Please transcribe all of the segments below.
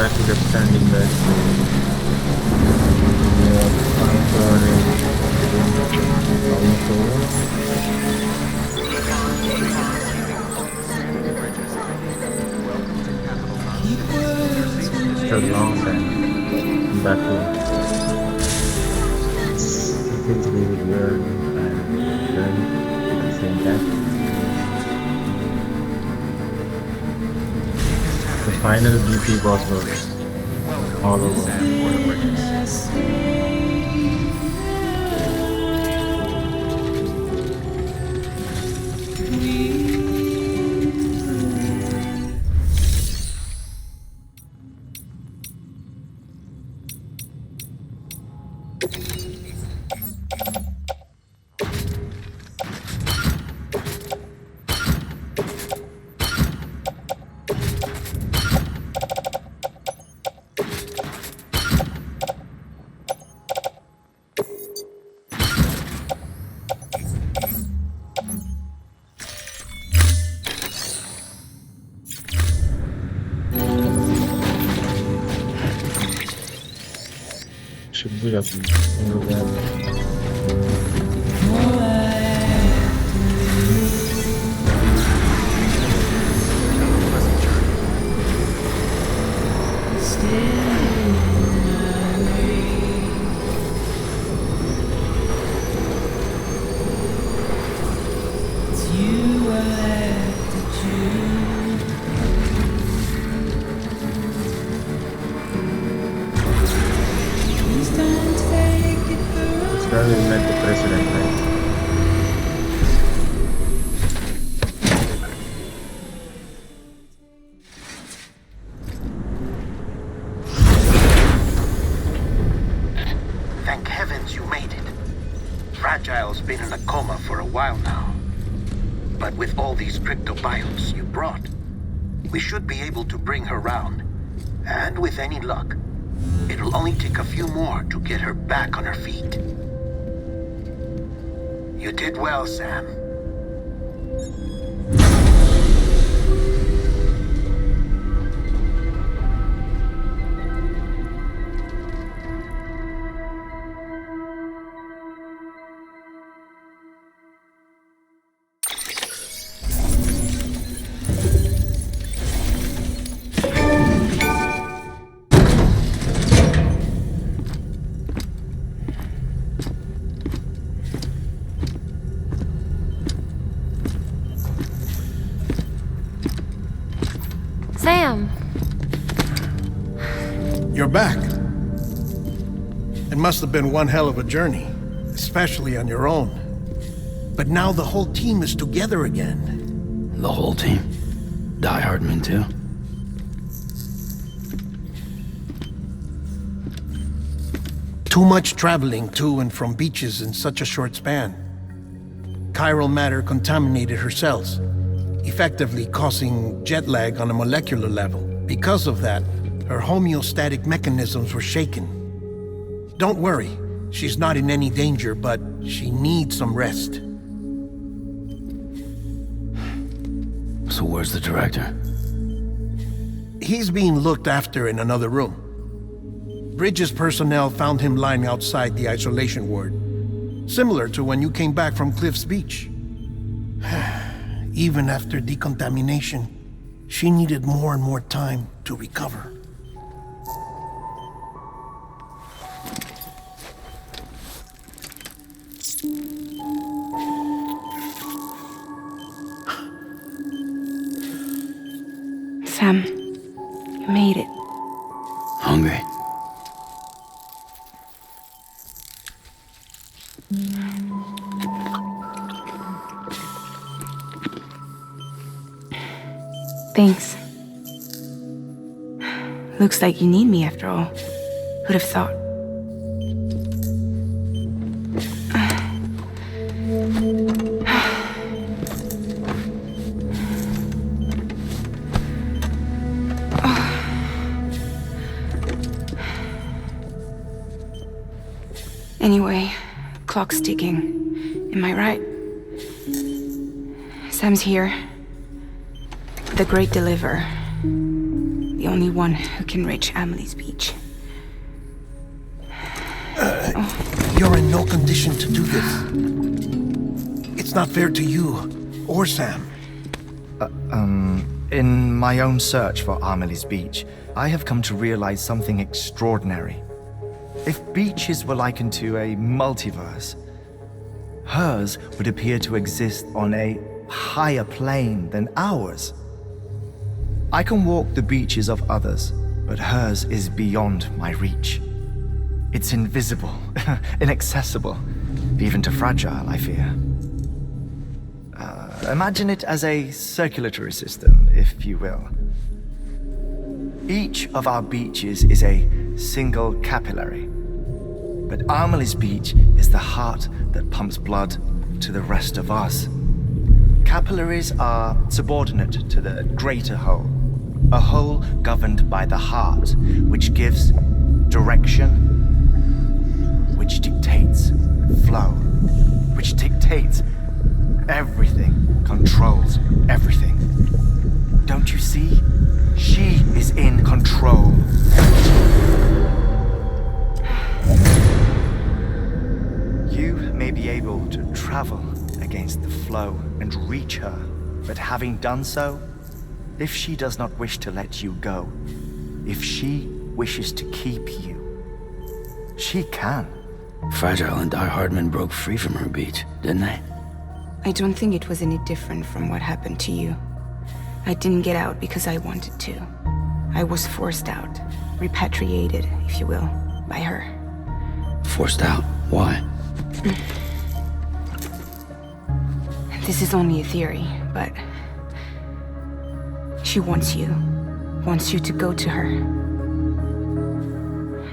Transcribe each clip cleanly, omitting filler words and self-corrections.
back to Death Stranding, guys. Almost over. It's a long time. I'm back home. It feels really weird and scary at the same time. The final BP boss was all over. Should be up in the Strand is like the president, right? Thank heavens you made it. Fragile's been in a coma for a while now. But with all these cryptobiotes you brought, we should be able to bring her round. And with any luck, it'll only take a few more to get her back on her feet. You did well, Sam. Sam! You're back. It must have been one hell of a journey, especially on your own. But now the whole team is together again. The whole team? Die Hardman too? Too much traveling to and from beaches in such a short span. Chiral matter contaminated her cells, effectively causing jet lag on a molecular level. Because of that, her homeostatic mechanisms were shaken. Don't worry, she's not in any danger, but she needs some rest. So where's the director? He's being looked after in another room. Bridges personnel found him lying outside the isolation ward, similar to when you came back from Cliff's Beach. Even after decontamination, she needed more and more time to recover. Sam, you made it. Hungry? Thanks. Looks like you need me after all. Who'd have thought? Anyway, clock's ticking. Am I right? Sam's here. The Great Deliver. The only one who can reach Amelie's beach. You're in no condition to do this. It's not fair to you or Sam. In my own search for Amelie's beach, I have come to realize something extraordinary. If beaches were likened to a multiverse, hers would appear to exist on a higher plane than ours. I can walk the beaches of others, but hers is beyond my reach. It's invisible, inaccessible, even to Fragile, I fear. Imagine it as a circulatory system, if you will. Each of our beaches is a single capillary, but Amelie's beach is the heart that pumps blood to the rest of us. Capillaries are subordinate to the greater whole, a whole governed by the heart, which gives direction, which dictates flow, which dictates everything, controls everything. Don't you see? She is in control. You may be able to travel against the flow and reach her, but having done so, if she does not wish to let you go, if she wishes to keep you, she can. Fragile and Die Hardman broke free from her beach, didn't they? I don't think it was any different from what happened to you. I didn't get out because I wanted to. I was forced out, repatriated, if you will, by her. Forced out? Why? This is only a theory, but she wants you to go to her.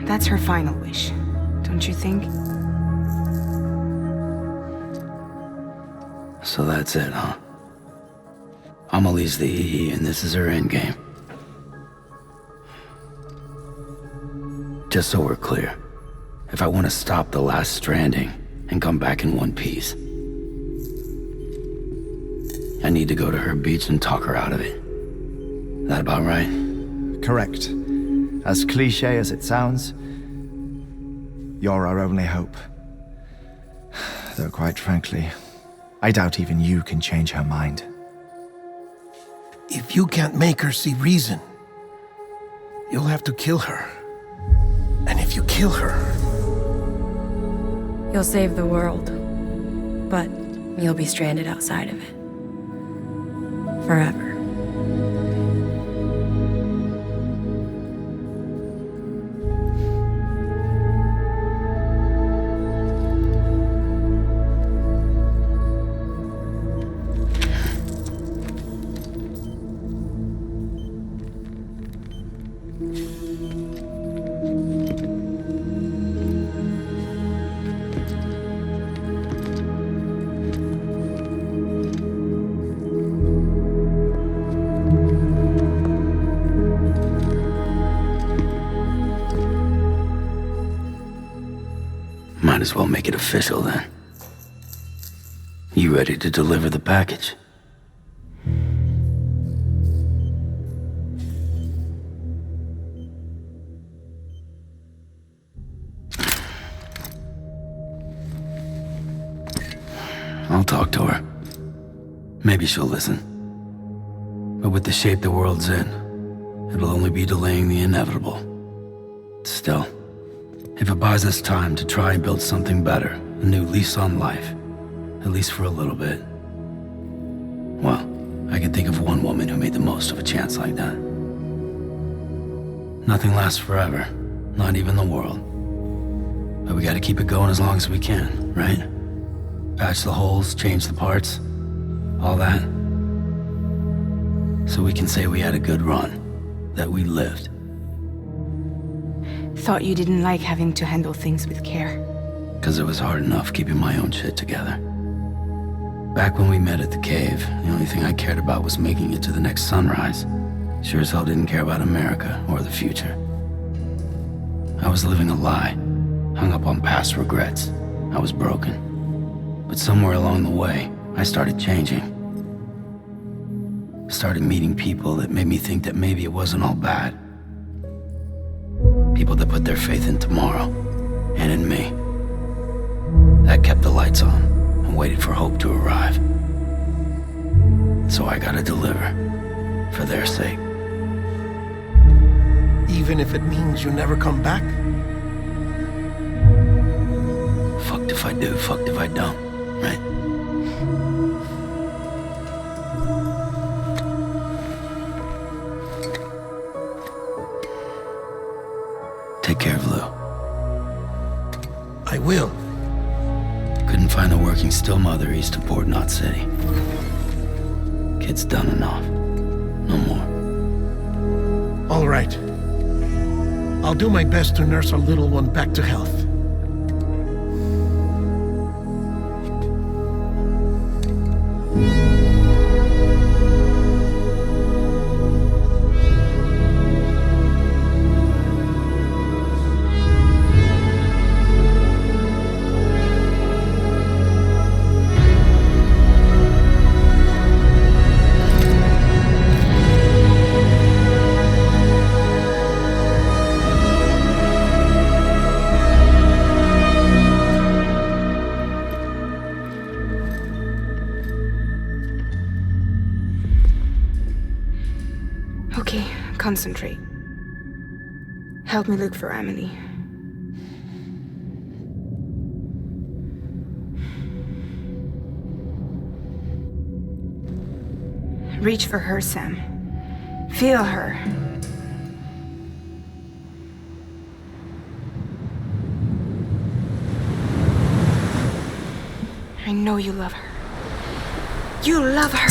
That's her final wish, don't you think? So that's it, huh? Amelie's the EE and this is her endgame. Just so we're clear, if I want to stop the last Stranding and come back in one piece, I need to go to her beach and talk her out of it. That about right? Correct. As cliché as it sounds, you're our only hope. Though quite frankly, I doubt even you can change her mind. If you can't make her see reason, you'll have to kill her. And if you kill her... You'll save the world, but you'll be stranded outside of it. Forever. Might as well make it official then. You ready to deliver the package? I'll talk to her. Maybe she'll listen. But with the shape the world's in, it'll only be delaying the inevitable. Still, if it buys us time to try and build something better, a new lease on life, at least for a little bit, well, I can think of one woman who made the most of a chance like that. Nothing lasts forever, not even the world. But we gotta keep it going as long as we can, right? Patch the holes, change the parts, all that. So we can say we had a good run, that we lived. Thought you didn't like having to handle things with care. 'Cause it was hard enough keeping my own shit together. Back when we met at the cave, the only thing I cared about was making it to the next sunrise. Sure as hell didn't care about America or the future. I was living a lie, hung up on past regrets. I was broken. But somewhere along the way, I started changing. Started meeting people that made me me think that maybe it wasn't all bad. People that put their faith in tomorrow, and in me. That kept the lights on, and waited for hope to arrive. So I gotta deliver, for their sake. Even if it means you never come back? Fucked if I do, fucked if I don't, right? Take care of Lou. I will. Couldn't find a working still mother east of Port Knot City. Kid's done enough. No more. All right. I'll do my best to nurse our little one back to health. Okay, concentrate. Help me look for Emily. Reach for her, Sam. Feel her. I know you love her. You love her!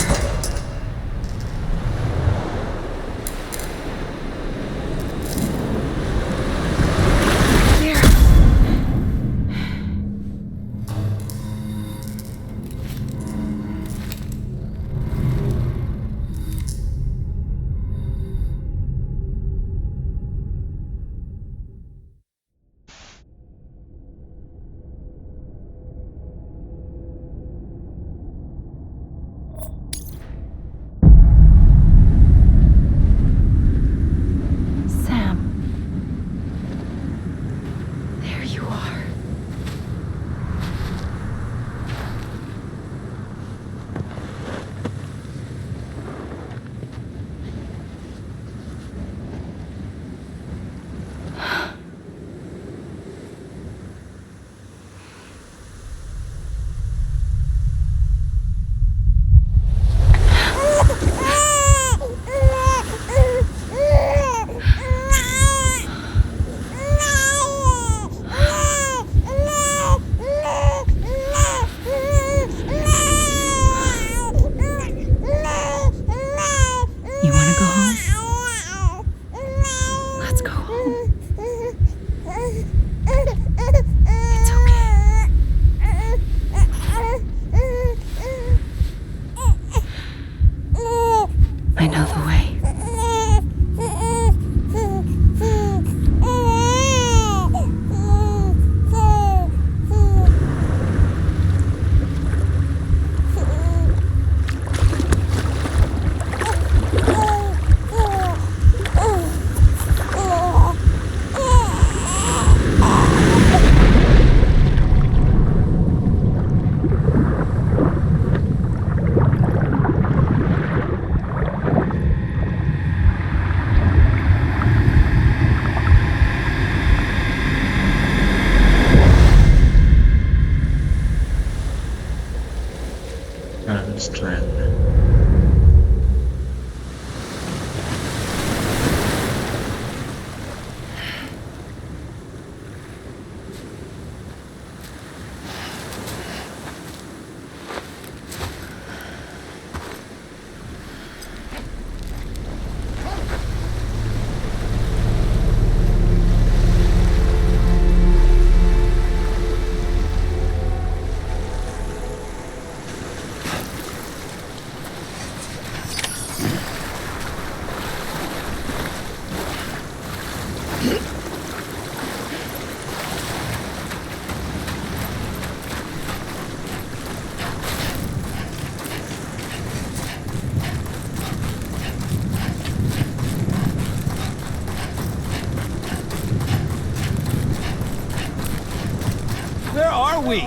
we?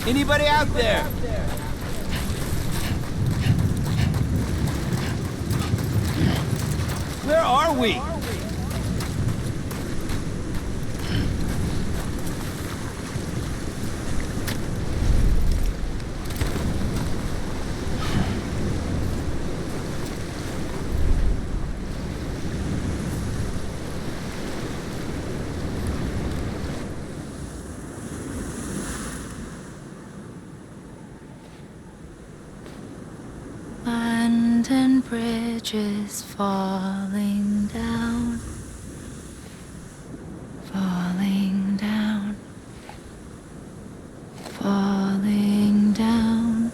Anybody out there? Where are we? London Bridge is falling down, falling down, falling down.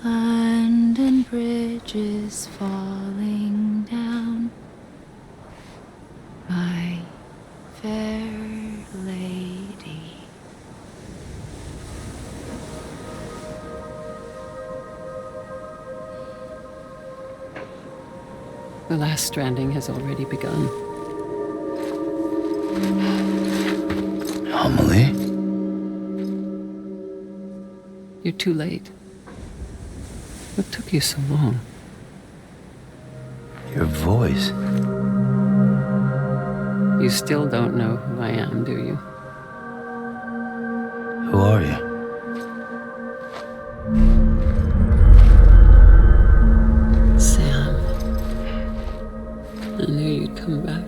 London Bridge is falling down, my fair lady. The last stranding has already begun. Amelie? You're too late. What took you so long? Your voice. You still don't know who I am, do you? Who are you? Sam. I knew you'd come back.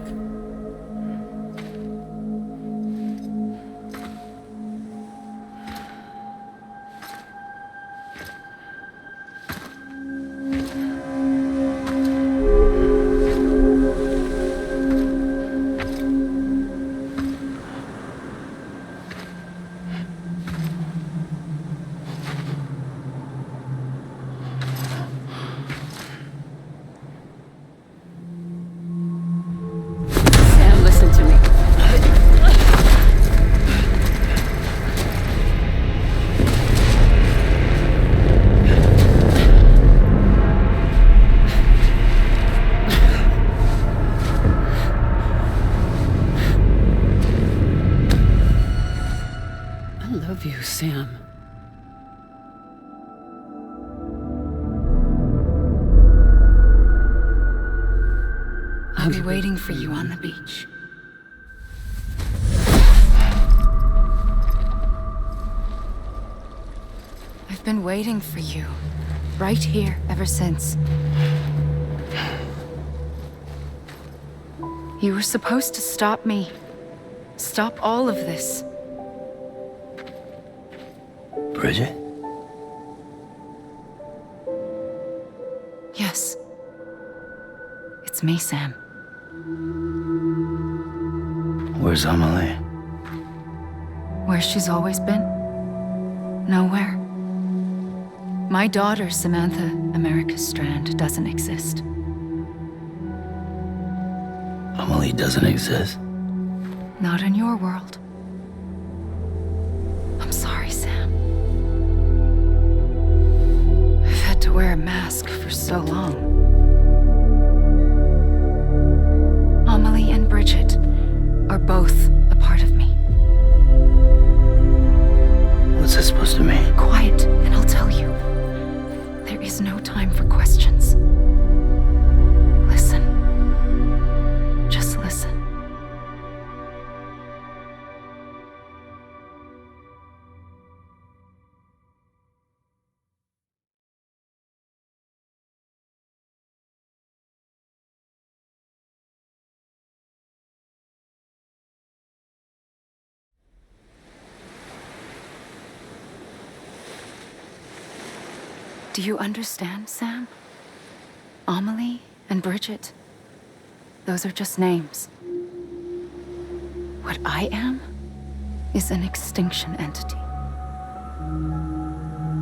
Sam, listen to me. I love you, Sam. I'll be waiting for you on the beach. I've been waiting for you, right here, ever since. You were supposed to stop me. Stop all of this. Bridget? Yes. It's me, Sam. Where's Amelie? Where she's always been. Nowhere. My daughter, Samantha America Strand, doesn't exist. Amelie doesn't exist. Not in your world. I'm sorry, Sam. I've had to wear a mask for so long. Amelie and Bridget are both a part of me. What's that supposed to mean? Quiet, and I'll tell you. There is no time for questions. Listen. Just listen. Do you understand, Sam? Amelie and Bridget, those are just names. What I am is an extinction entity.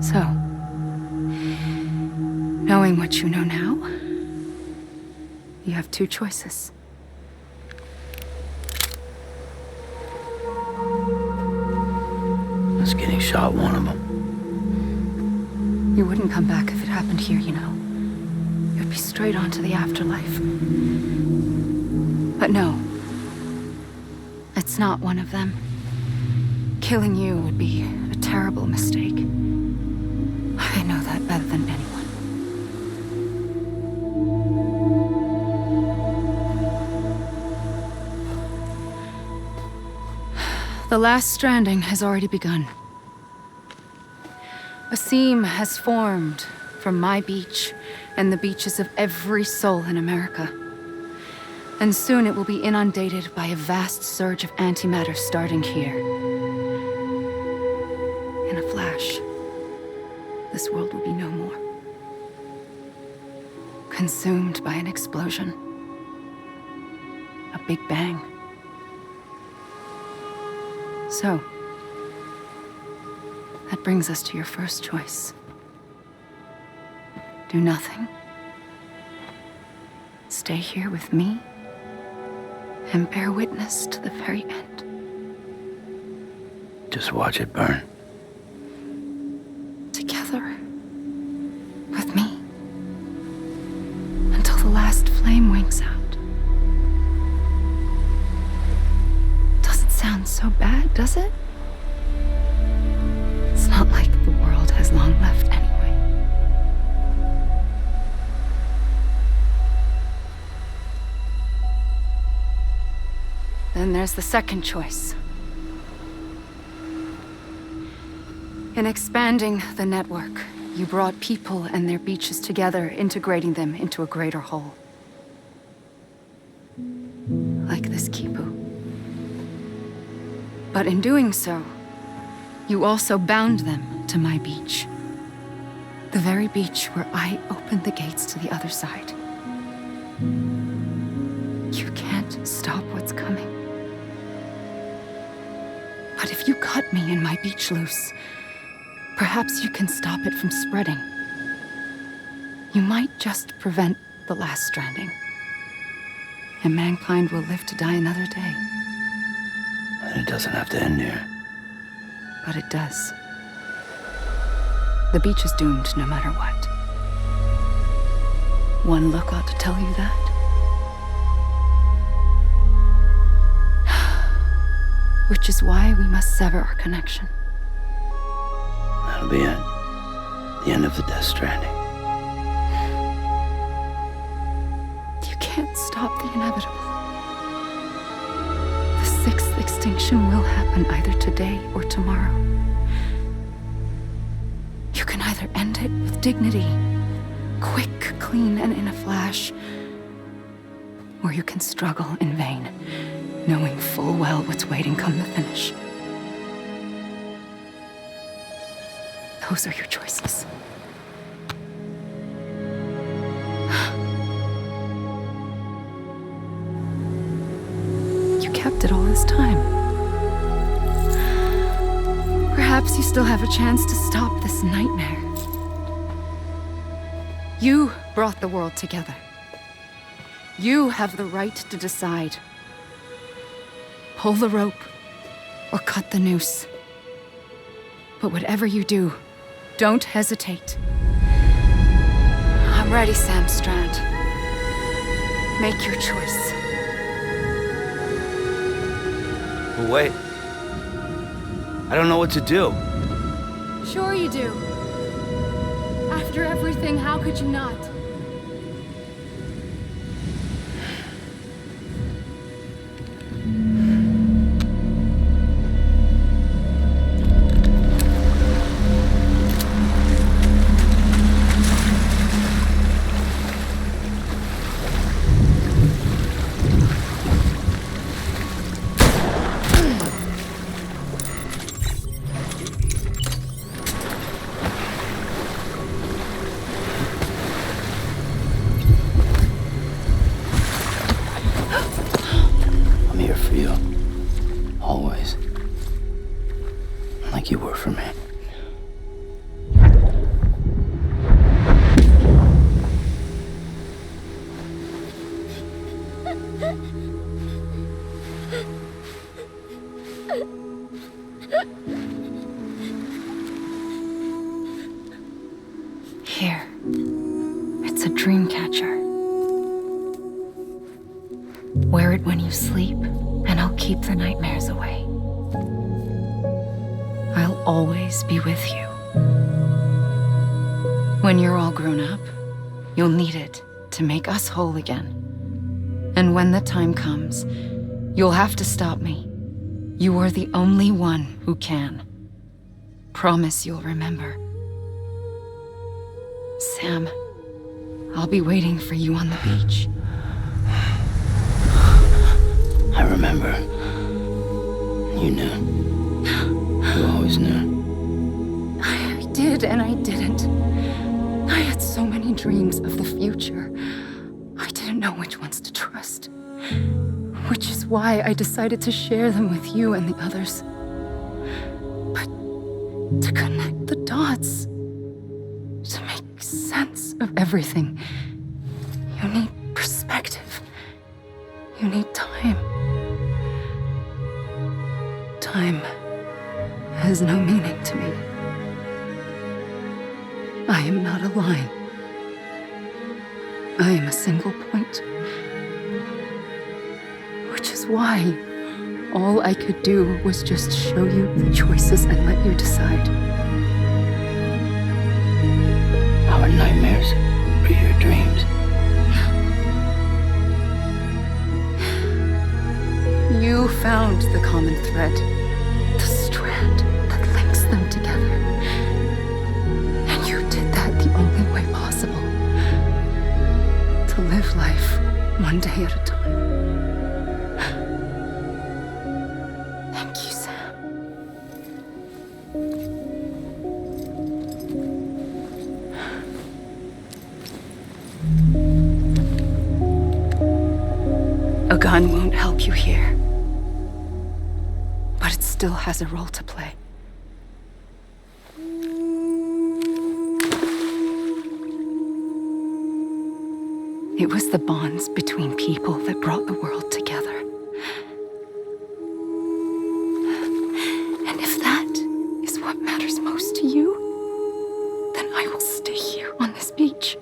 So, knowing what you know now, you have two choices. Was getting shot one of them. You wouldn't come back if it happened here, you know. You'd be straight on to the afterlife. But no, It's not one of them. Killing you would be a terrible mistake. I know that better than anyone. The last stranding has already begun. A seam has formed from my beach and the beaches of every soul in America. And soon it will be inundated by a vast surge of antimatter starting here. In a flash, this world will be no more. Consumed by an explosion. A big bang. So, that brings us to your first choice. Do nothing. Stay here with me and bear witness to the very end. Just watch it burn. Together. With me. Until the last flame winks out. Doesn't sound so bad, does it? It's not like the world has long left anyway. Then there's the second choice. In expanding the network, you brought people and their beaches together, integrating them into a greater whole. Like this Kipu. But in doing so, you also bound them to my beach. The very beach where I opened the gates to the other side. You can't stop what's coming. But if you cut me and my beach loose, perhaps you can stop it from spreading. You might just prevent the last stranding. And mankind will live to die another day. And it doesn't have to end here. But it does. The beach is doomed no matter what. One look ought to tell you that. Which is why we must sever our connection. That'll be it. The end of the Death Stranding. You can't stop the inevitable. The sixth extinction will happen either today or tomorrow. You can either end it with dignity, quick, clean, and in a flash, or you can struggle in vain, knowing full well what's waiting come the finish. Those are your choices. You kept it all this time. Perhaps you still have a chance to stop this nightmare. You brought the world together. You have the right to decide. Pull the rope or cut the noose. But whatever you do, don't hesitate. I'm ready, Sam Strand. Make your choice. But wait. I don't know what to do. Sure you do. After everything, how could you not? I'm here for you. Always. Like you were for me. Here. It's a dream catcher. Wear it when you sleep, and I'll keep the nightmares away. I'll always be with you. When you're all grown up, you'll need it to make us whole again. And when the time comes, you'll have to stop me. You are the only one who can. Promise you'll remember. Sam, I'll be waiting for you on the beach. I remember. You knew. You always knew. I did and I didn't. I had so many dreams of the future. I didn't know which ones to trust. Which is why I decided to share them with you and the others. But to connect the dots, to make sense of everything, you need perspective. You need time. Time has no meaning to me. I am not a line. I am a single point. Which is why all I could do was just show you the choices and let you decide. Our nightmares or your dreams? You found the common thread, the strand that links them together. And you did that the only way possible. To live life one day at a time. Thank you, Sam. A gun won't help you here. But it still has a role to play. It was the bonds between people that brought the world together. And if that is what matters most to you, then I will stay here on this beach.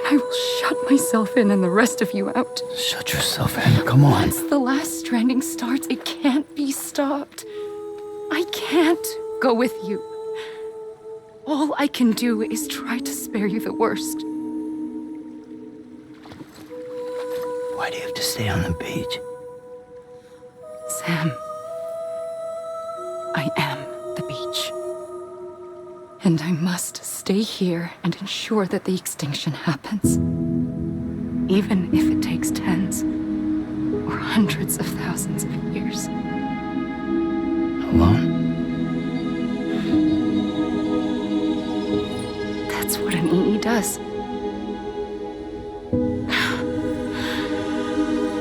And I will shut myself in and the rest of you out. Shut yourself in, come on. Once the last stranding starts, it can't be stopped. I can't go with you. All I can do is try to spare you the worst. Why do you have to stay on the beach? Sam, I am the beach. And I must stay here and ensure that the extinction happens. Even if it takes tens or hundreds of thousands of years. Alone? That's what an EE does.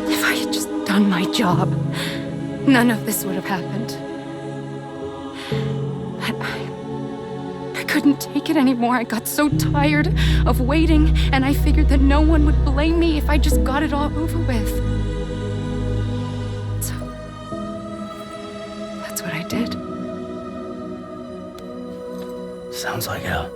If I had just done my job, none of this would have happened. But I couldn't take it anymore. I got so tired of waiting, and I figured that no one would blame me if I just got it all over with. So, that's what I did. Sounds like hell.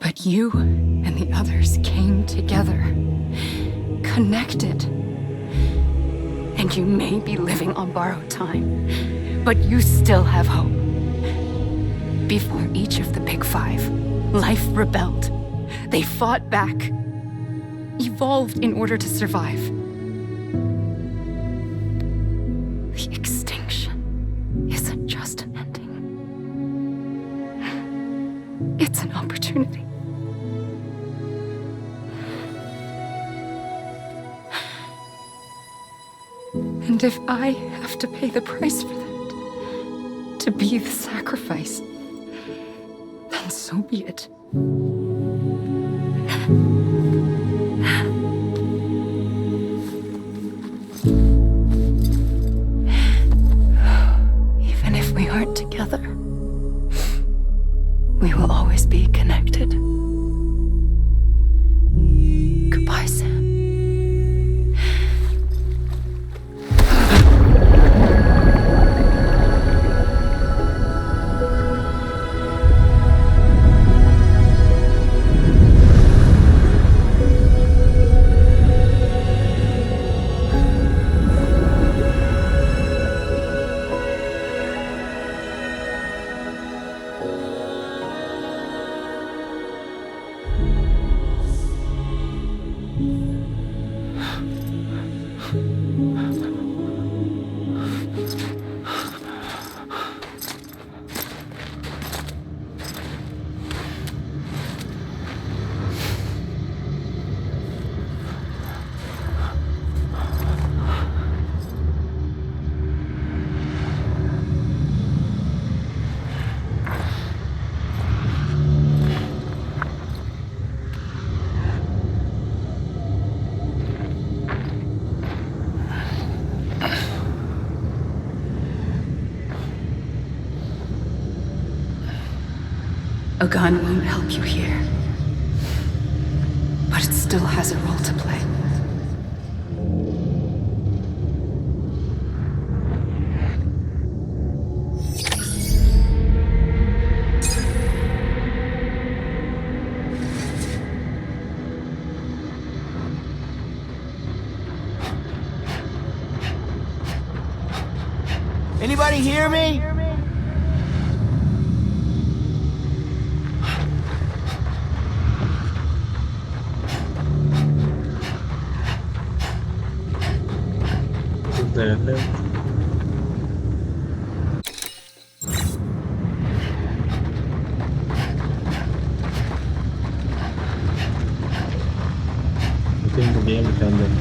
But you and the others came together, connected. And you may be living on borrowed time, but you still have hope. Before each of the Big Five, life rebelled. They fought back, evolved in order to survive. The extinction isn't just an ending. It's an opportunity. And if I have to pay the price for that, to be the sacrifice, then so be it. Even if we aren't together, we will always be connected. Goodbye, Sam. A gun won't help you here. But it still has a role to play. Anybody hear me? There. I think the game is ended.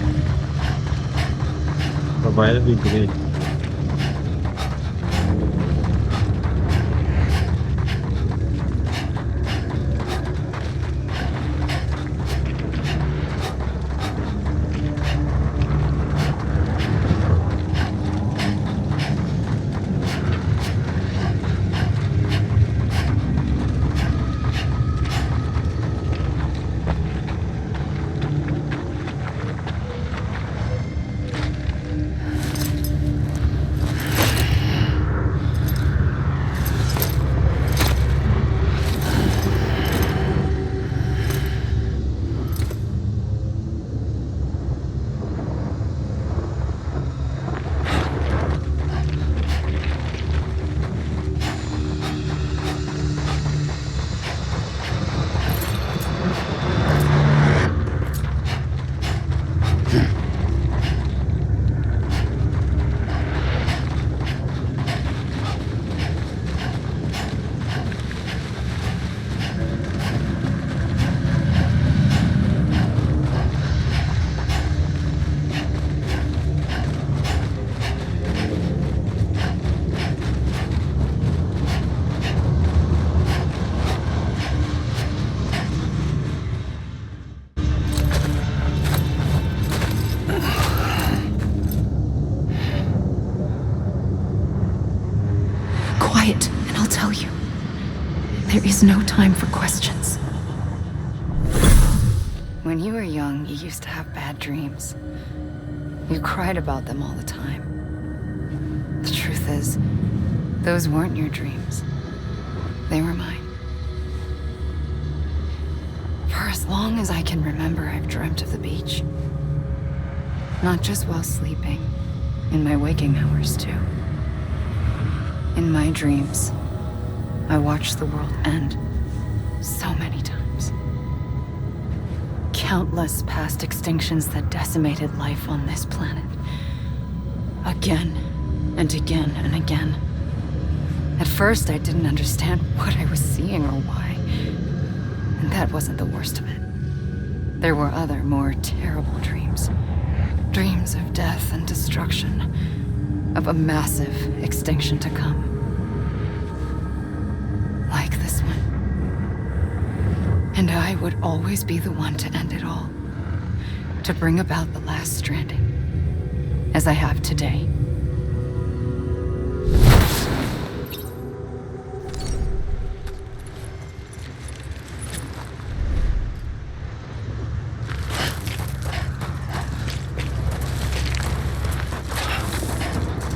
But why did we great? Quiet, and I'll tell you. There is no time for questions. When you were young, you used to have bad dreams. You cried about them all the time. The truth is, those weren't your dreams. They were mine. For as long as I can remember, I've dreamt of the beach. Not just while sleeping, in my waking hours too. In my dreams, I watched the world end so many times. Countless past extinctions that decimated life on this planet. Again and again and again. At first, I didn't understand what I was seeing or why. And that wasn't the worst of it. There were other, more terrible dreams. Dreams of death and destruction. Of a massive extinction to come. Like this one. And I would always be the one to end it all. To bring about the last stranding. As I have today.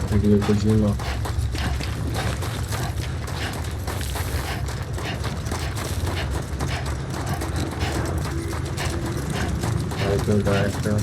Hideo Kojima. Title director.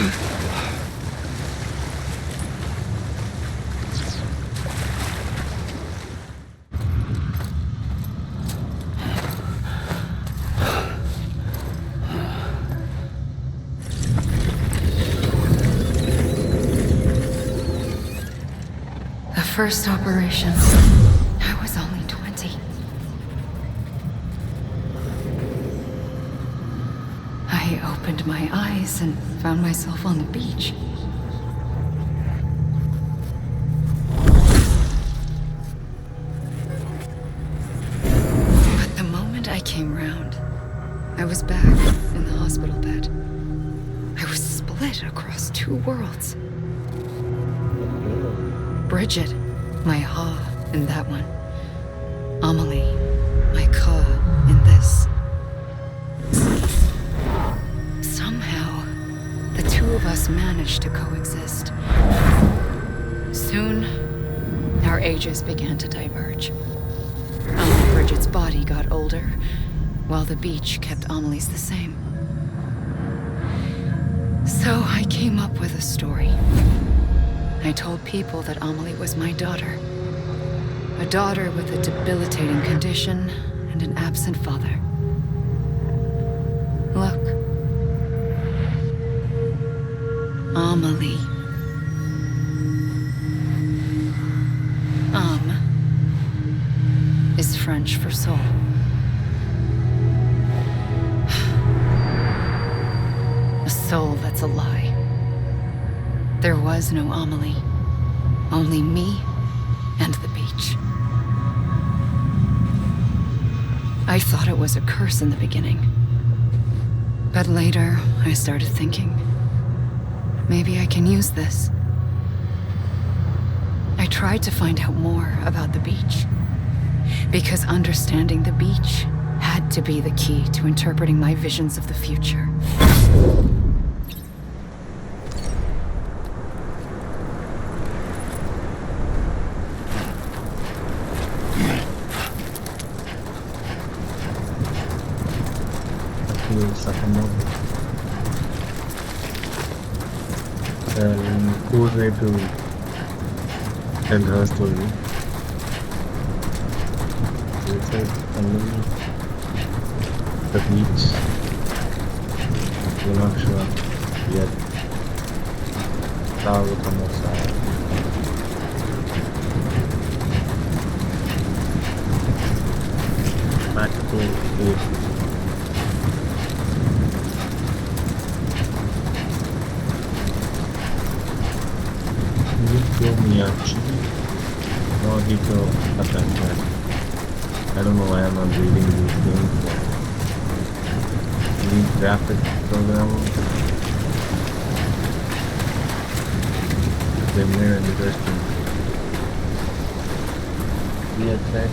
The first operation, I was only 20. I opened my eyes and found myself on the beach. But the moment I came round, I was back in the hospital bed. I was split across two worlds. Bridget, my Ha in that one. Amelie, my Ka in this. Somehow, the two of us managed to coexist. Soon, our ages began to diverge. Bridget's body got older, while the beach kept Amelie's the same. So I came up with a story. I told people that Amelie was my daughter. A daughter with a debilitating condition and an absent father. Look. Amelie. Is French for soul. A soul that's a lie. There was no Amelie. Only me and the beach. I thought it was a curse in the beginning. But later, I started thinking, maybe I can use this. I tried to find out more about the beach. Because understanding the beach had to be the key to interpreting my visions of the future. Cool way to tell her story. It's like the beach. We're not sure yet how it comes out. Back to it. I don't know why I'm not reading these things. Any graphic program. The mirror in the question. VFX.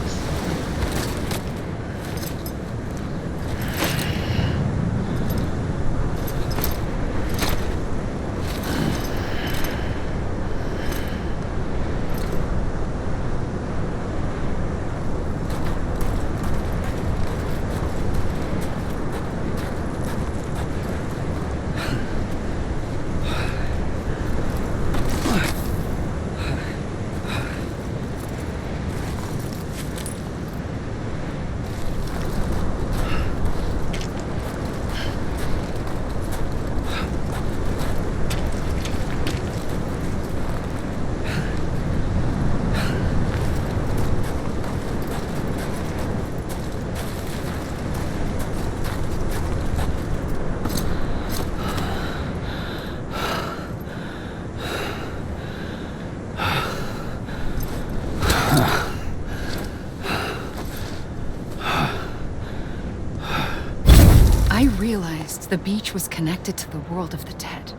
The beach was connected to the world of the dead,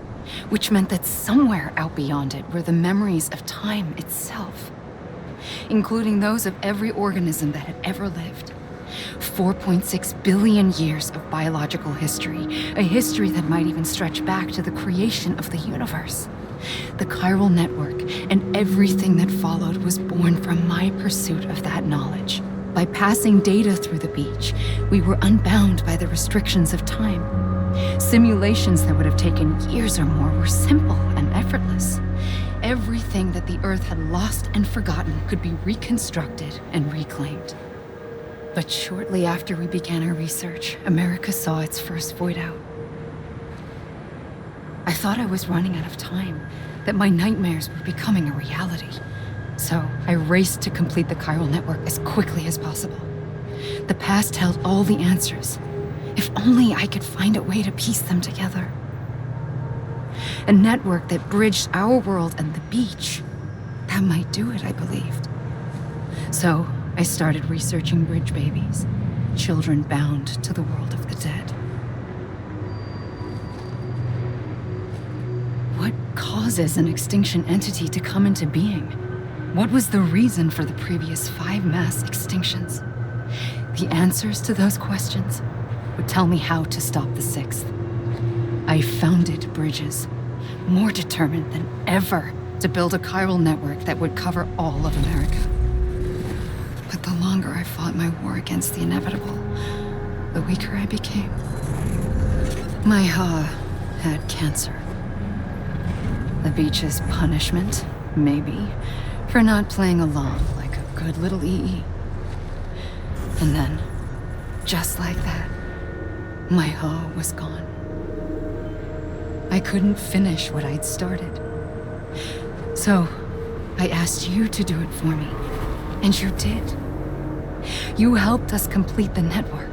which meant that somewhere out beyond it were the memories of time itself, including those of every organism that had ever lived. 4.6 billion years of biological history, a history that might even stretch back to the creation of the universe. The chiral network and everything that followed was born from my pursuit of that knowledge. By passing data through the beach, we were unbound by the restrictions of time. Simulations that would have taken years or more were simple and effortless. Everything that the Earth had lost and forgotten could be reconstructed and reclaimed. But shortly after we began our research, America saw its first void out. I thought I was running out of time, that my nightmares were becoming a reality. So I raced to complete the chiral network as quickly as possible. The past held all the answers. If only I could find a way to piece them together. A network that bridged our world and the beach. That might do it, I believed. So I started researching bridge babies, children bound to the world of the dead. What causes an extinction entity to come into being? What was the reason for the previous 5 mass extinctions? The answers to those questions would tell me how to stop the 6th. I founded bridges, more determined than ever to build a chiral network that would cover all of America. But the longer I fought my war against the inevitable, the weaker I became. My Ha had cancer. The beach's punishment, maybe, for not playing along like a good little EE. And then, just like that, my Ha was gone. I couldn't finish what I'd started. So, I asked you to do it for me, and you did. You helped us complete the network,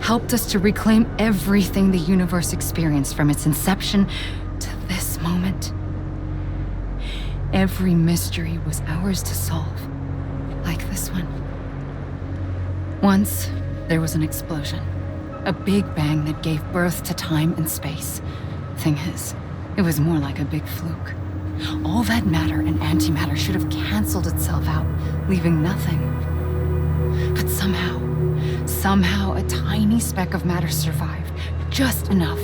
helped us to reclaim everything the universe experienced from its inception to this moment. Every mystery was ours to solve, like this one. Once, there was an explosion. A big bang that gave birth to time and space. Thing is, it was more like a big fluke. All that matter and antimatter should have canceled itself out, leaving nothing. But somehow a tiny speck of matter survived, just enough.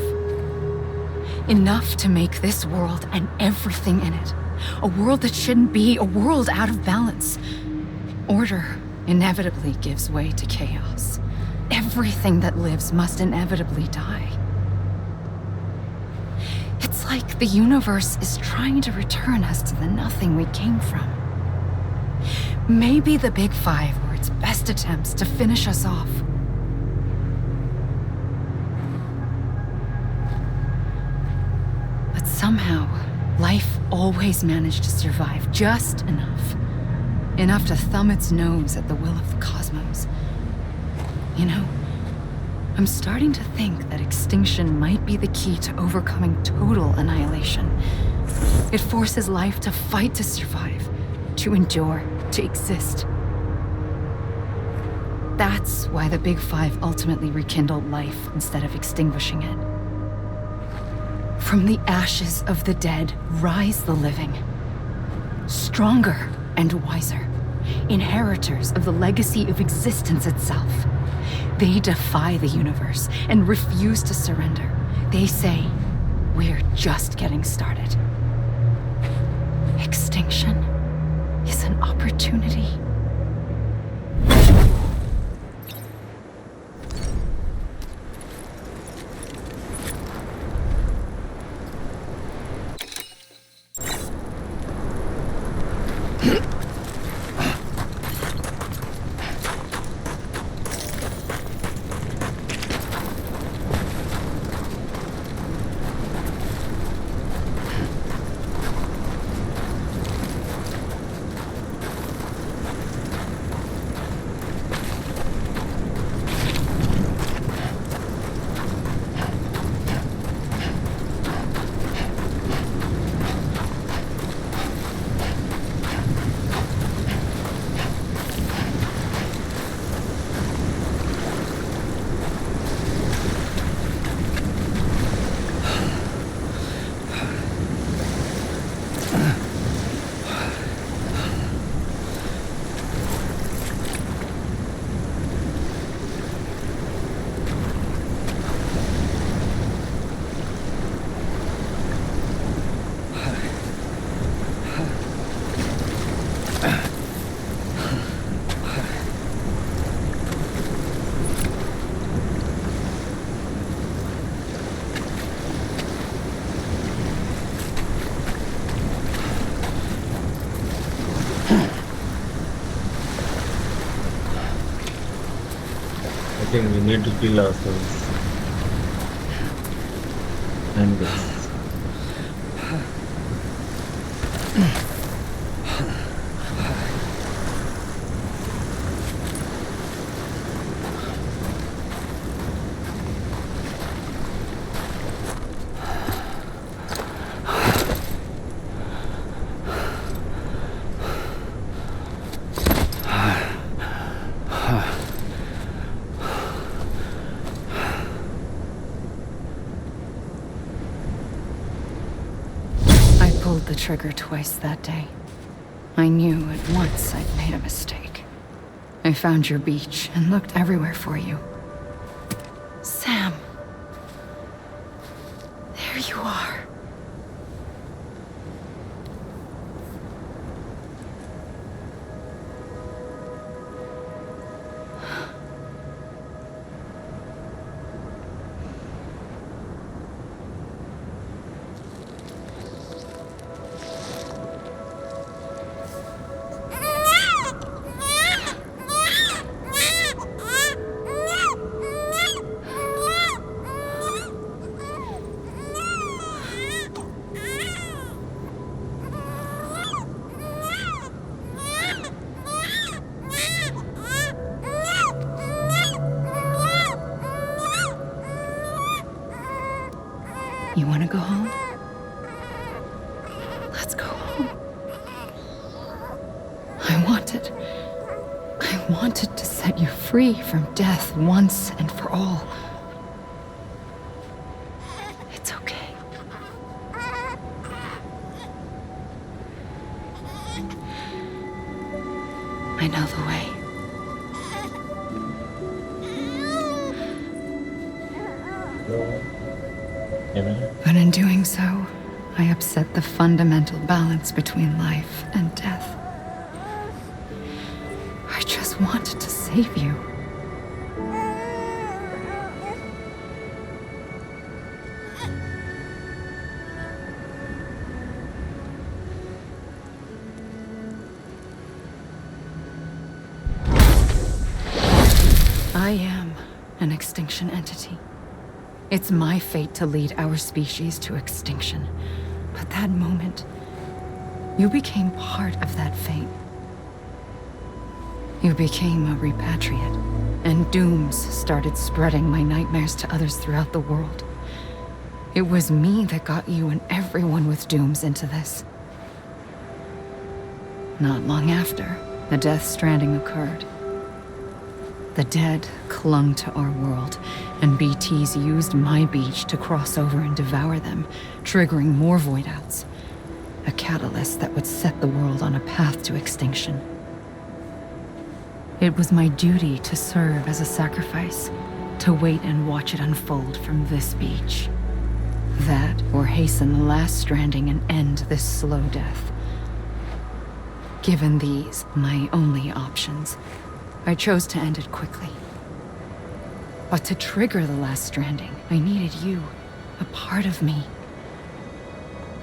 Enough to make this world and everything in it. A world that shouldn't be, a world out of balance. Order inevitably gives way to chaos. Everything that lives must inevitably die. It's like the universe is trying to return us to the nothing we came from. Maybe the Big Five were its best attempts to finish us off. But somehow, life always managed to survive just enough. Enough to thumb its nose at the will of the cosmos. You know, I'm starting to think that extinction might be the key to overcoming total annihilation. It forces life to fight to survive, to endure, to exist. That's why the Big Five ultimately rekindled life instead of extinguishing it. From the ashes of the dead rise the living. Stronger and wiser. Inheritors of the legacy of existence itself. They defy the universe and refuse to surrender. They say, we're just getting started. Extinction is an opportunity. think we need to kill ourselves. And this. Pulled the trigger twice that day. I knew at once I'd made a mistake. I found your beach and looked everywhere for you. Sam. There you are. You want to go home? Let's go home. I wanted to set you free from death once and for all. It's okay. I know the way. But in doing so, I upset the fundamental balance between life and death. I just wanted to save you. I am an extinction entity. It's my fate to lead our species to extinction. But that moment, you became part of that fate. You became a repatriate, and dooms started spreading my nightmares to others throughout the world. It was me that got you and everyone with dooms into this. Not long after, the Death Stranding occurred. The dead clung to our world, and BTs used my beach to cross over and devour them, triggering more void-outs. A catalyst that would set the world on a path to extinction. It was my duty to serve as a sacrifice, to wait and watch it unfold from this beach. That, or hasten the last stranding and end this slow death. Given these, my only options, I chose to end it quickly. But to trigger the last stranding, I needed you, a part of me.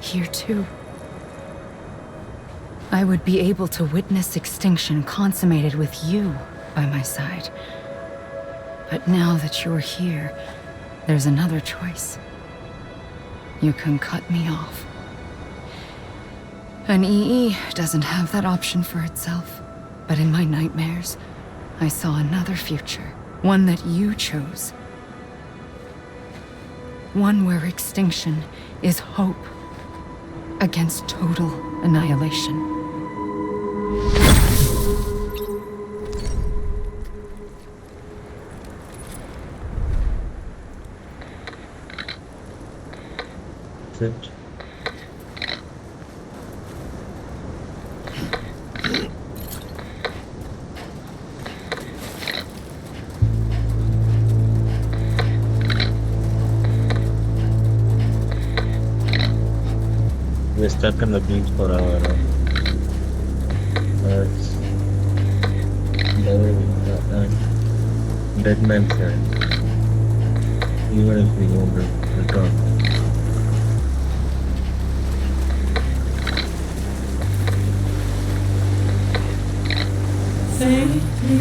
Here too. I would be able to witness extinction consummated with you by my side. But now that you're here, there's another choice. You can cut me off. An EE doesn't have that option for itself, but in my nightmares, I saw another future, one that you chose. One where extinction is hope against total annihilation. Sit. We're stuck on the beach for our dead man's hand. Even if we won't return. Safely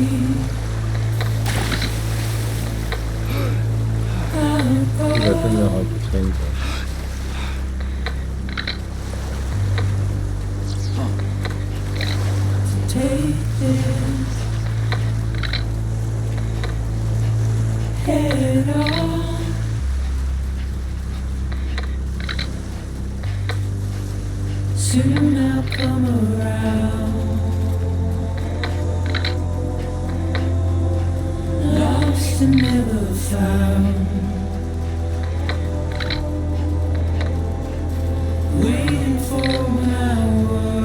Head on. Soon I'll come around. Lost and never found. Waiting for my words.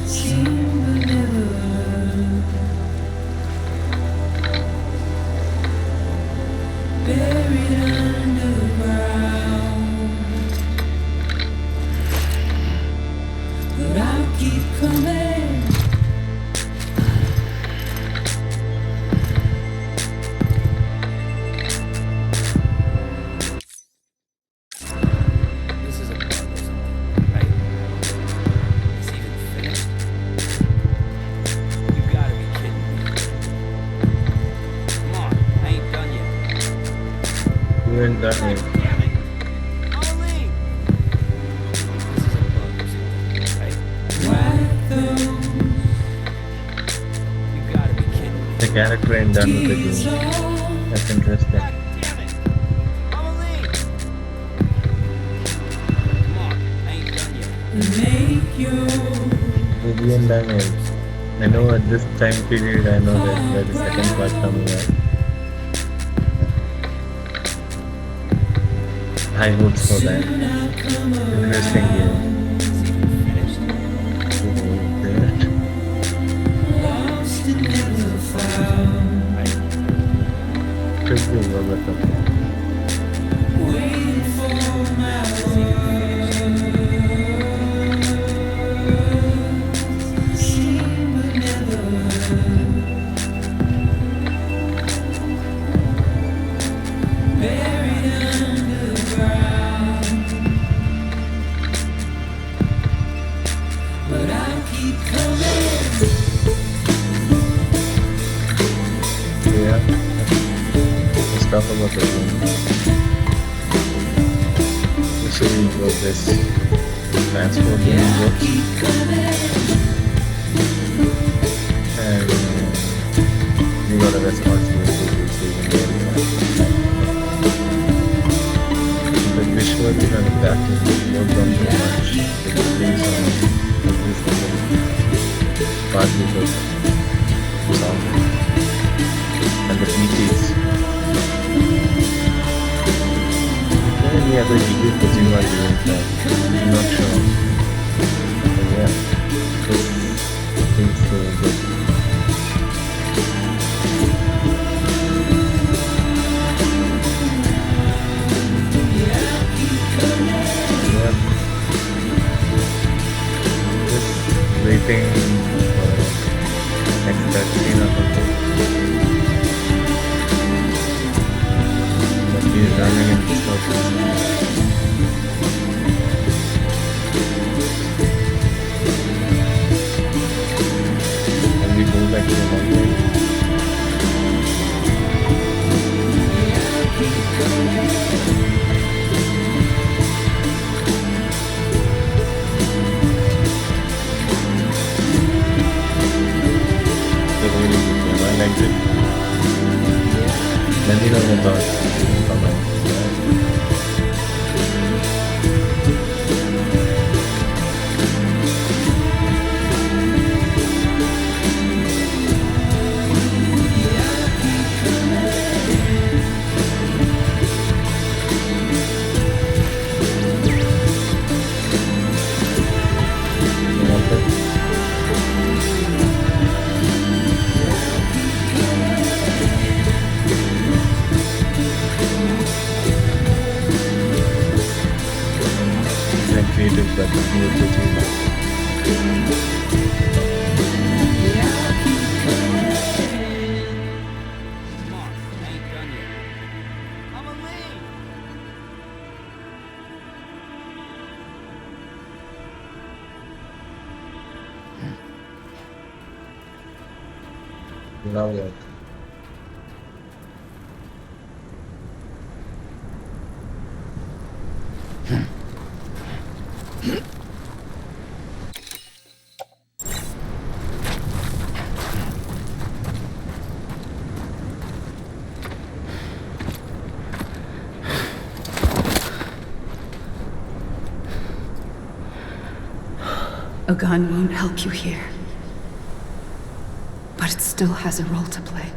Seem but never learn. Buried underground. But I'll keep coming. This is a bug or something, right? It's even finished? You gotta be kidding me. Come on, I ain't done yet. You ain't done it. Damn it! Ollie! This is a bug or something, right? Like those You gotta be kidding me. The character ain't done with the deeds game. all That's interesting. God damn it! Ollie! Come on, I ain't done yet. make you You ain't done it. I know at this time period, I know that there's a second part coming out. High hopes for that. soon I'll come Interesting game. around. That. Lost and never found. Could be overcome. Waiting for my words. Seen but never heard. Buried underground. But I'll keep coming. Yeah. Let's talk about the game. This is what this transport game works. Keep coming. And you got a responsibility to save the area. But visually and graphics worked on too much. It was based on every single part because of sound and the PTs. Any other Hideo Kojima doing that? I'm not sure. But yeah, this thing's so good. Yeah. Just waiting for next cutscene or something. But he's running in circles. Can we go back to the mountain? The really good game. I liked it. Let me know your thoughts in the comments. You want it? And creative but Hideo Kojima. Come on, I ain't done yet. I'm a lead. Love it. A gun won't help you here. But it still has a role to play.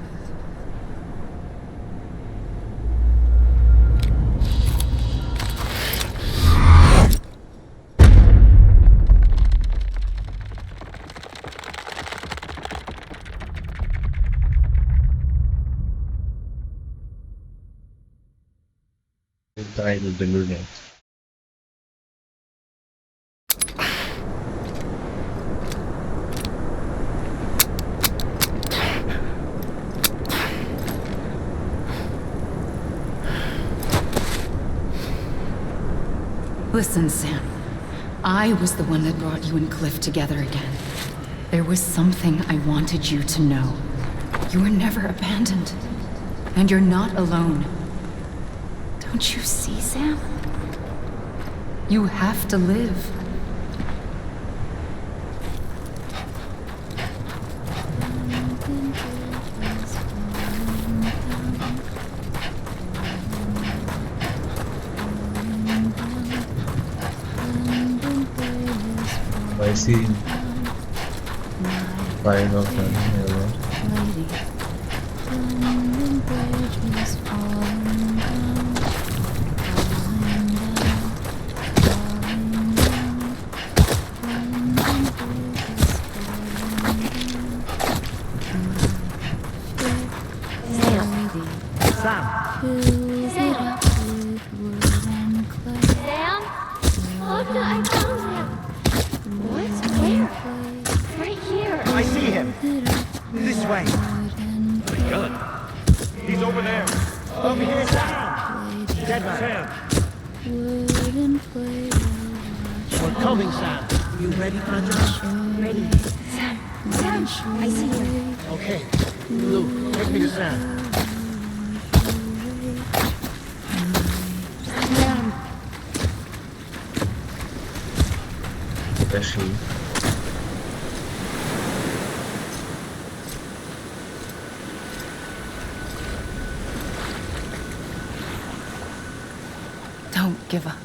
They died with the grenade. Listen, Sam. I was the one that brought you and Cliff together again. There was something I wanted you to know. You were never abandoned. And you're not alone. Don't you see, Sam? You have to live. I see fire of them here. Don't give up.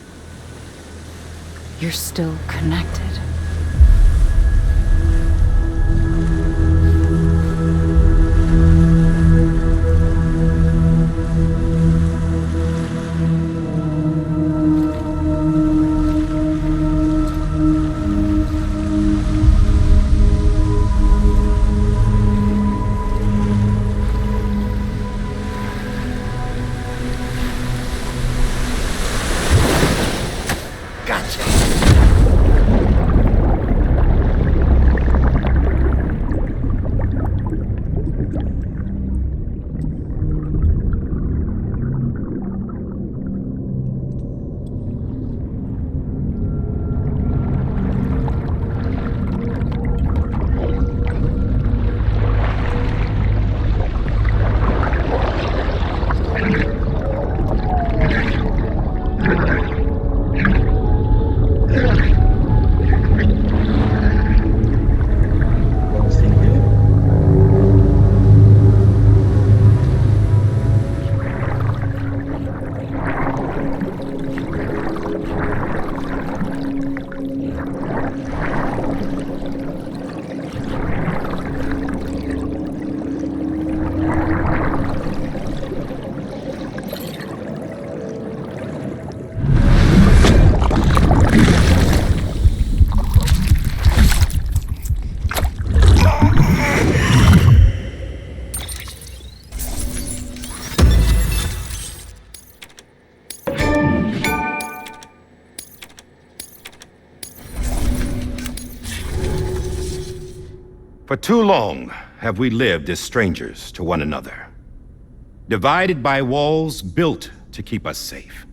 You're still connected. For too long have we lived as strangers to one another, divided by walls built to keep us safe.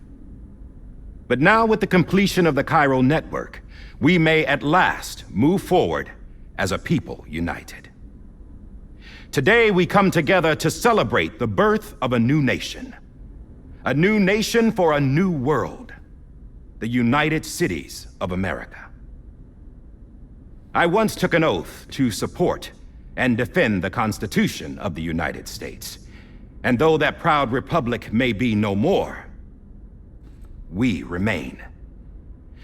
But now, with the completion of the chiral network, we may at last move forward as a people united. Today we come together to celebrate the birth of a new nation for a new world, the United Cities of America. I once took an oath to support and defend the Constitution of the United States. And though that proud republic may be no more, we remain.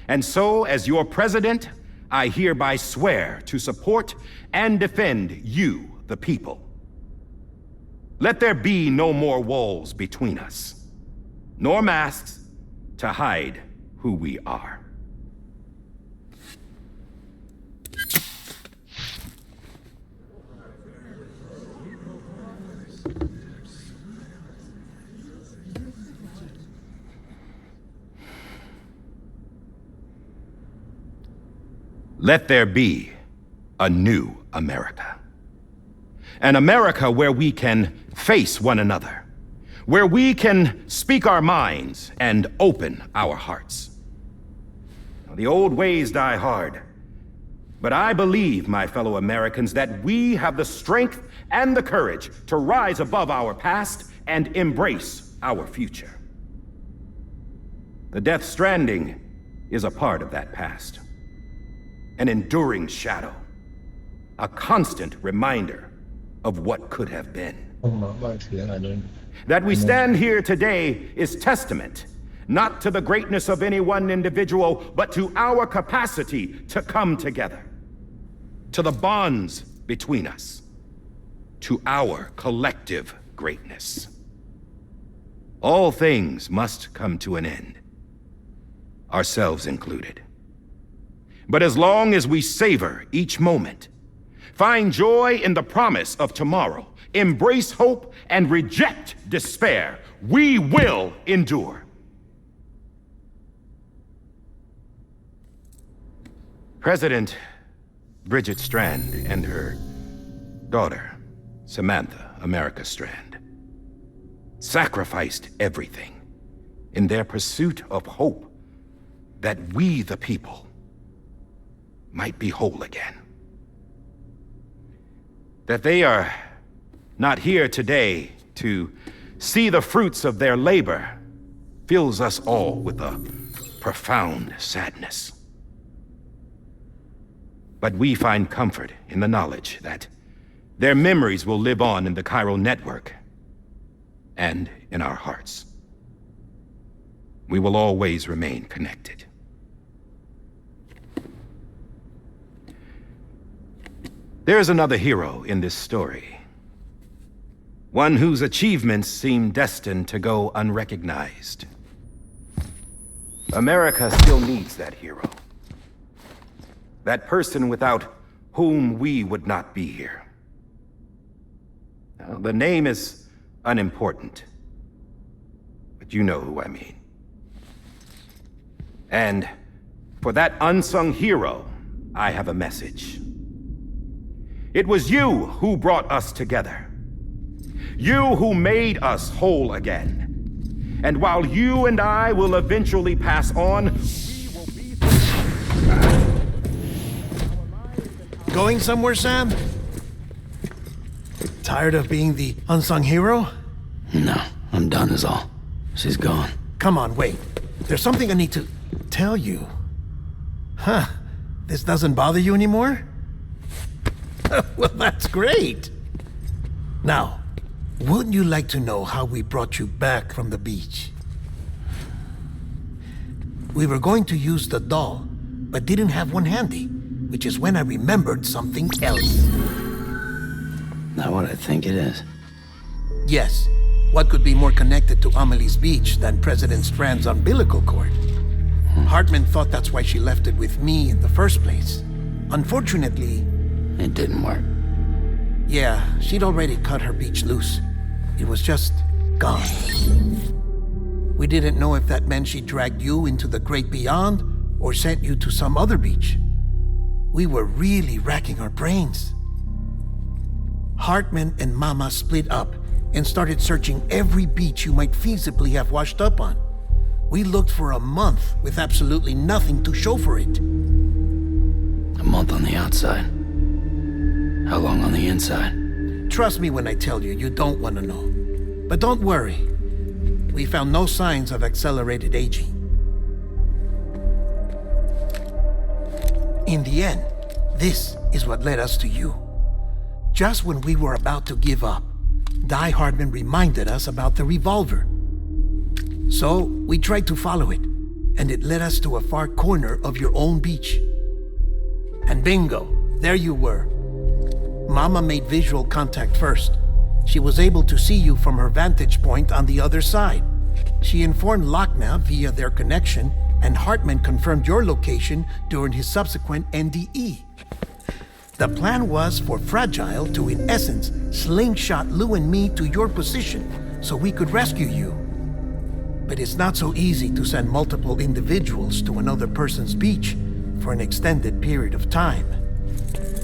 And so, as your president, I hereby swear to support and defend you, the people. Let there be no more walls between us, nor masks to hide who we are. Let there be a new America. An America where we can face one another, where we can speak our minds and open our hearts. Now, the old ways die hard, but I believe, my fellow Americans, that we have the strength and the courage to rise above our past and embrace our future. The Death Stranding is a part of that past. An enduring shadow, a constant reminder of what could have been. That we stand here today is testament, not to the greatness of any one individual, but to our capacity to come together, to the bonds between us, to our collective greatness. All things must come to an end, ourselves included. But as long as we savor each moment, find joy in the promise of tomorrow, embrace hope, and reject despair, we will endure. President Bridget Strand and her daughter, Samantha America Strand, sacrificed everything in their pursuit of hope that we, the people, might be whole again. That they are not here today to see the fruits of their labor fills us all with a profound sadness. But we find comfort in the knowledge that their memories will live on in the chiral network and in our hearts. We will always remain connected. There's another hero in this story. One whose achievements seem destined to go unrecognized. America still needs that hero. That person without whom we would not be here. Now, the name is unimportant, but you know who I mean. And for that unsung hero, I have a message. It was you who brought us together. You who made us whole again. And while you and I will eventually pass on, we will be... Going somewhere, Sam? Tired of being the unsung hero? No, I'm done is all. She's gone. Come on, wait. There's something I need to tell you. Huh. This doesn't bother you anymore? Well, that's great. Now, wouldn't you like to know how we brought you back from the beach? We were going to use the doll, but didn't have one handy, which is when I remembered something else. Not what I think it is. Yes. What could be more connected to Amelie's beach than President Strand's umbilical cord? Hartman thought that's why she left it with me in the first place. Unfortunately... It didn't work. Yeah, she'd already cut her beach loose. It was just gone. We didn't know if that meant she dragged you into the great beyond or sent you to some other beach. We were really racking our brains. Hartman and Mama split up and started searching every beach you might feasibly have washed up on. We looked for a month with absolutely nothing to show for it. A month on the outside. How long on the inside? Trust me when I tell you, you don't want to know. But don't worry. We found no signs of accelerated aging. In the end, this is what led us to you. Just when we were about to give up, Die Hartman reminded us about the revolver. So we tried to follow it, and it led us to a far corner of your own beach. And bingo, there you were. Mama made visual contact first. She was able to see you from her vantage point on the other side. She informed Lochna via their connection, and Hartman confirmed your location during his subsequent NDE. The plan was for Fragile to, in essence, slingshot Lou and me to your position so we could rescue you. But it's not so easy to send multiple individuals to another person's beach for an extended period of time.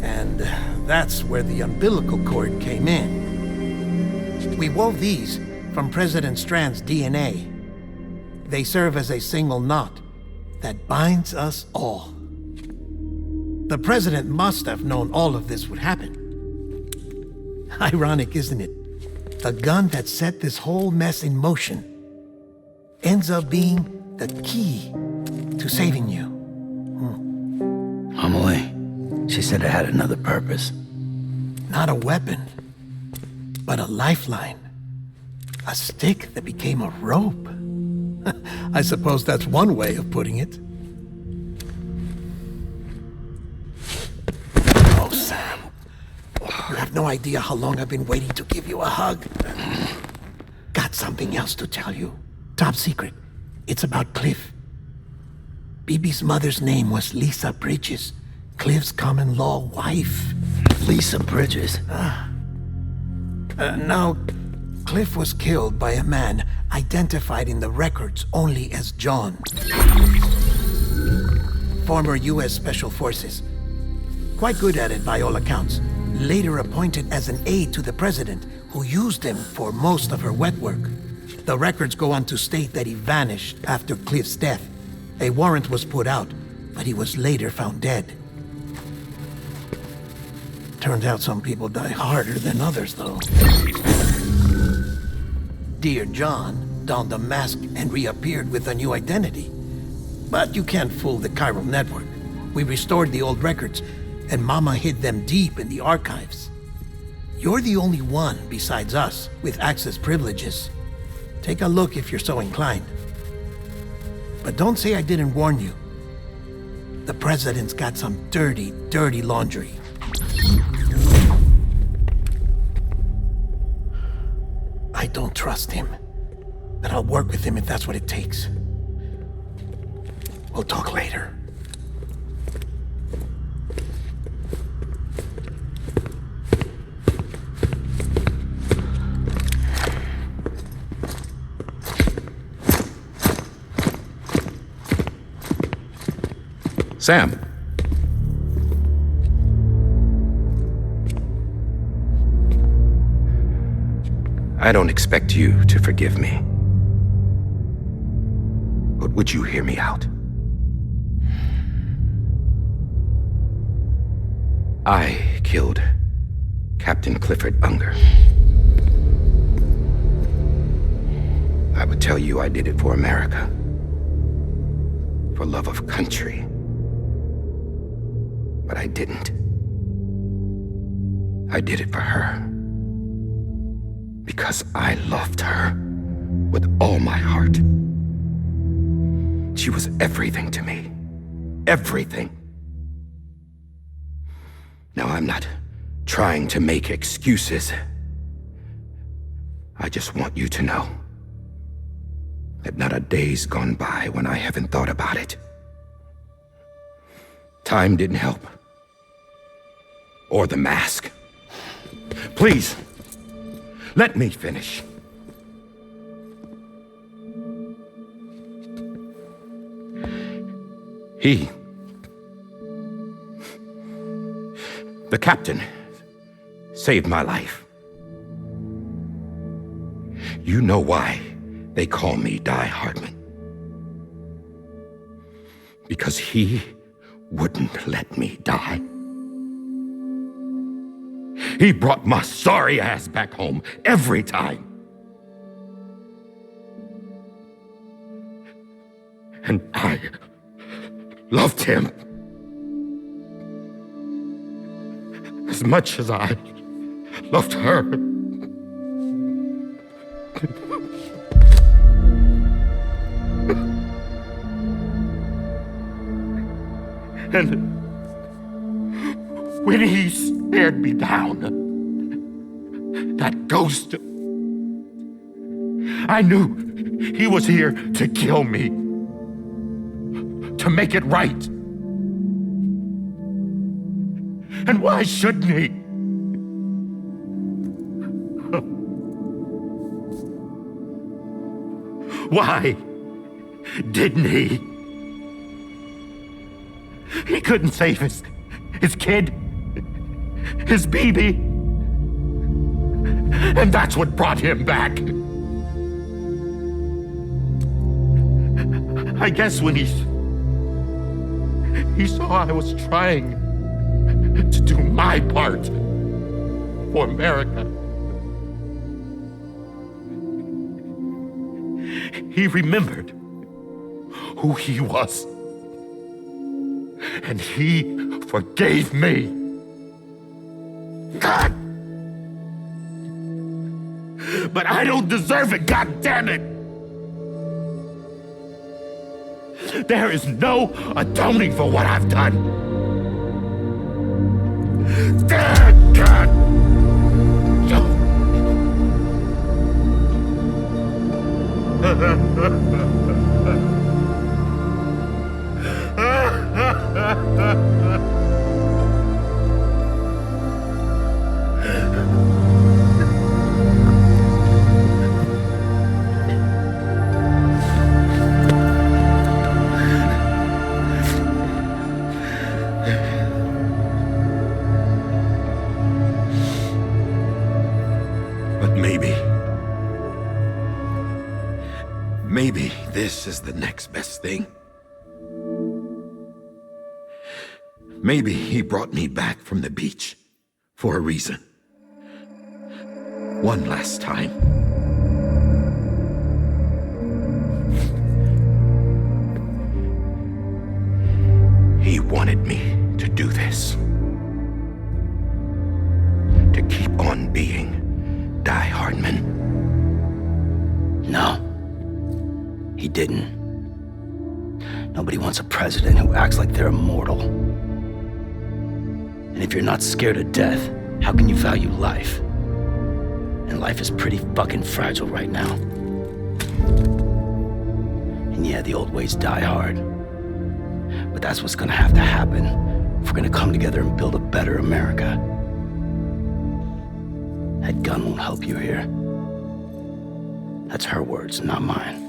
And that's where the umbilical cord came in. We wove these from President Strand's DNA. They serve as a single knot that binds us all. The President must have known all of this would happen. Ironic, isn't it? The gun that set this whole mess in motion ends up being the key to saving you. Amelie, she said it had another purpose. Not a weapon, but a lifeline. A stick that became a rope. I suppose that's one way of putting it. Oh, Sam. You have no idea how long I've been waiting to give you a hug. Got something else to tell you. Top secret. It's about Cliff. Bibi's mother's name was Lisa Bridges, Cliff's common-law wife. Lisa Bridges? Now, Cliff was killed by a man identified in the records only as John. Former U.S. Special Forces. Quite good at it by all accounts. Later appointed as an aide to the president, who used him for most of her wet work. The records go on to state that he vanished after Cliff's death. A warrant was put out, but he was later found dead. Turns out some people die harder than others, though. Dear John donned a mask and reappeared with a new identity. But you can't fool the chiral network. We restored the old records, and Mama hid them deep in the archives. You're the only one besides us with access privileges. Take a look if you're so inclined. But don't say I didn't warn you. The president's got some dirty, dirty laundry. I don't trust him, but I'll work with him if that's what it takes. We'll talk later. Sam. I don't expect you to forgive me. But would you hear me out? I killed Captain Clifford Unger. I would tell you I did it for America. For love of country. But I didn't. I did it for her. Because I loved her with all my heart. She was everything to me. Everything. Now, I'm not trying to make excuses. I just want you to know that not a day's gone by when I haven't thought about it. Time didn't help. Or the mask. Please, let me finish. The captain, saved my life. You know why they call me Die Hardman. Because he wouldn't let me die. He brought my sorry ass back home every time. And I loved him as much as I loved her. when he stared me down, that ghost, I knew he was here to kill me, to make it right. And why shouldn't he? Why didn't he? He couldn't save his kid, his baby. And that's what brought him back. I guess when he saw I was trying to do my part for America, he remembered who he was. And he forgave me. God! But I don't deserve it, God damn it! There is no atoning for what I've done. God! But maybe this is the next best thing. Maybe he brought me back from the beach for a reason. One last time. He wanted me to do this. To keep on being Die Hardman. No. He didn't. Nobody wants a president who acts like they're immortal. And if you're not scared of death, how can you value life? And life is pretty fucking fragile right now. And yeah, the old ways die hard. But that's what's gonna have to happen if we're gonna come together and build a better America. That gun won't help you here. That's her words, not mine.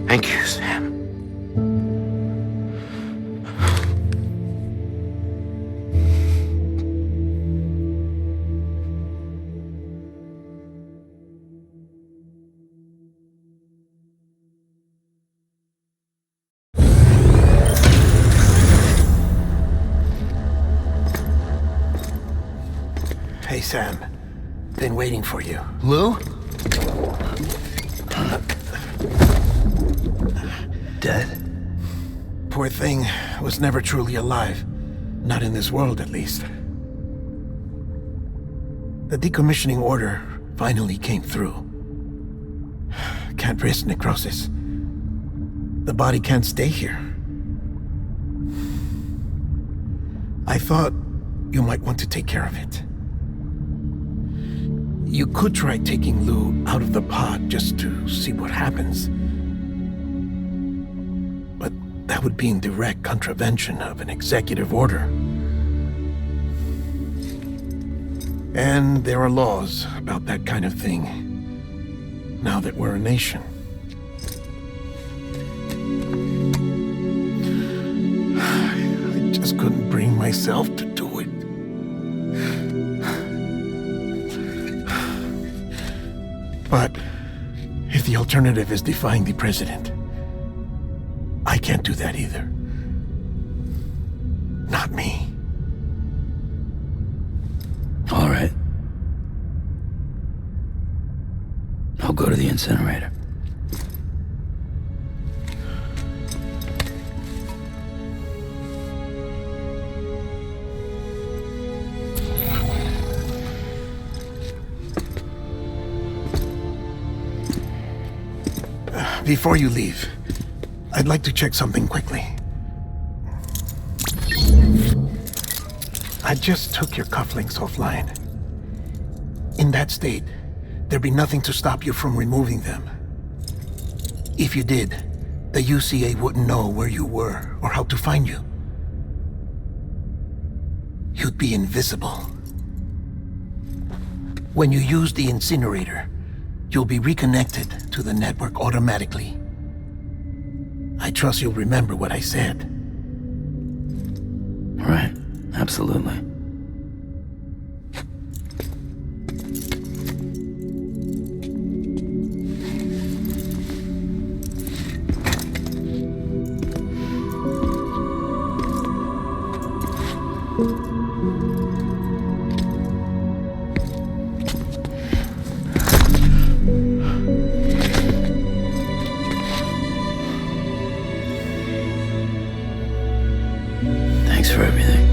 Thank you, Sam. Hey, Sam. Been waiting for you. Lou? Dead? Poor thing was never truly alive. Not in this world, at least. The decommissioning order finally came through. Can't risk necrosis. The body can't stay here. I thought you might want to take care of it. You could try taking Lou out of the pod just to see what happens. But that would be in direct contravention of an executive order. And there are laws about that kind of thing, now that we're a nation. I just couldn't bring myself to do it. But if the alternative is defying the president, I can't do that either. Not me. All right. I'll go to the incinerator. Before you leave, I'd like to check something quickly. I just took your cufflinks offline. In that state, there'd be nothing to stop you from removing them. If you did, the UCA wouldn't know where you were or how to find you. You'd be invisible. When you use the incinerator, you'll be reconnected to the network automatically. I trust you'll remember what I said. Right, absolutely. Thanks for everything.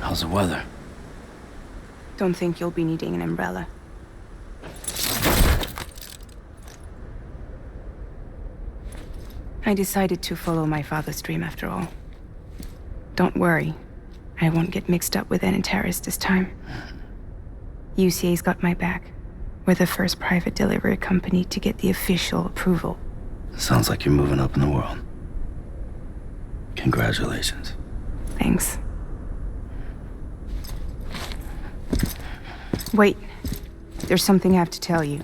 How's the weather? Don't think you'll be needing an umbrella. I decided to follow my father's dream after all. Don't worry, I won't get mixed up with any terrorists this time. UCA's got my back. We're the first private delivery company to get the official approval. Sounds like you're moving up in the world. Congratulations. Thanks. Wait, there's something I have to tell you.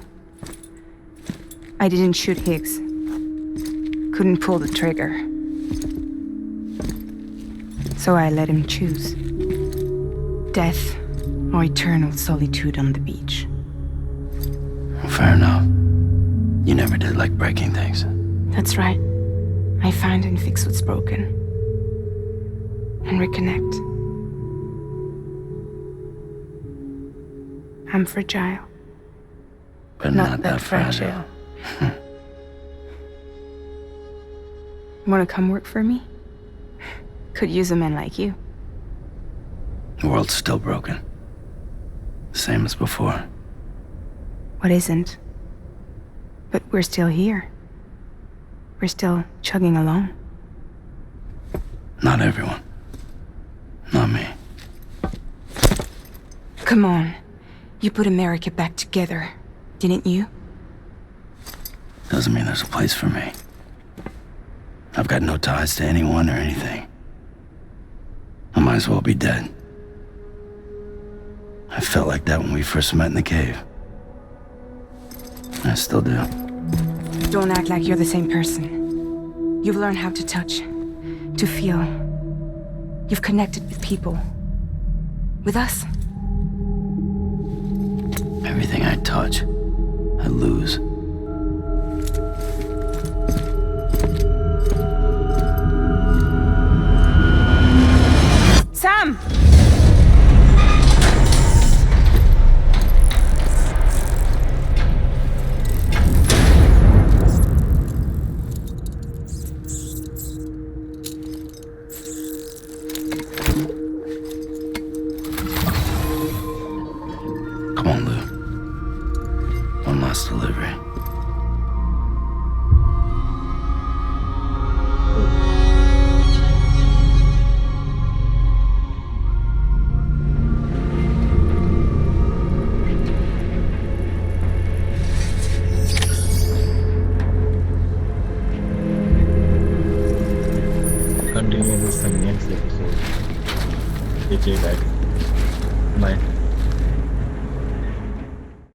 I didn't shoot Higgs. Couldn't pull the trigger. So I let him choose. Death or eternal solitude on the beach. Fair enough. You never did like breaking things. That's right. I find and fix what's broken. And reconnect. I'm fragile. But not that fragile. Wanna come work for me? Could use a man like you. The world's still broken. Same as before. What isn't? But we're still here. We're still chugging along. Not everyone. Not me. Come on. You put America back together, didn't you? Doesn't mean there's a place for me. I've got no ties to anyone or anything. I might as well be dead. I felt like that when we first met in the cave. I still do. Don't act like you're the same person. You've learned how to touch, to feel. You've connected with people. With us. Everything I touch, I lose. Sam! Come on, Lou. One last delivery. Continue this in next episode. Take care, guys. Bye.